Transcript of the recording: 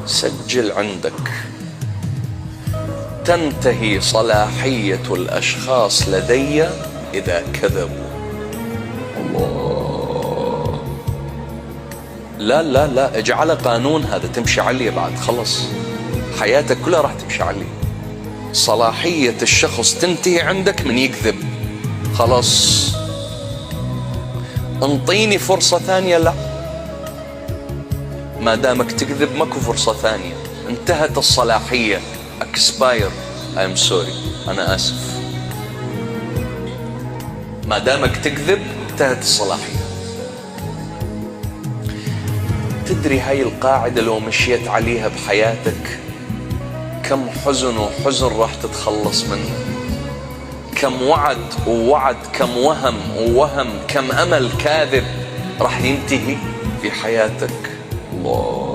سجل عندك: تنتهي صلاحية الأشخاص لدي إذا كذبوا. الله، لا لا لا، اجعله قانون هذا، تمشي عليه بعد، خلص حياتك كلها راح تمشي عليه. صلاحية الشخص تنتهي عندك من يكذب، خلاص. انطيني فرصة ثانية، لا، ما دامك تكذب ماكو فرصة ثانية، انتهت الصلاحية. اكسباير، I'm sorry، أنا آسف. ما دامك تكذب انتهت الصلاحية. تدري هاي القاعدة لو مشيت عليها بحياتك كم حزن وحزن راح تتخلص منه، كم وعد ووعد، كم وهم ووهم، كم أمل كاذب راح ينتهي في حياتك. الله.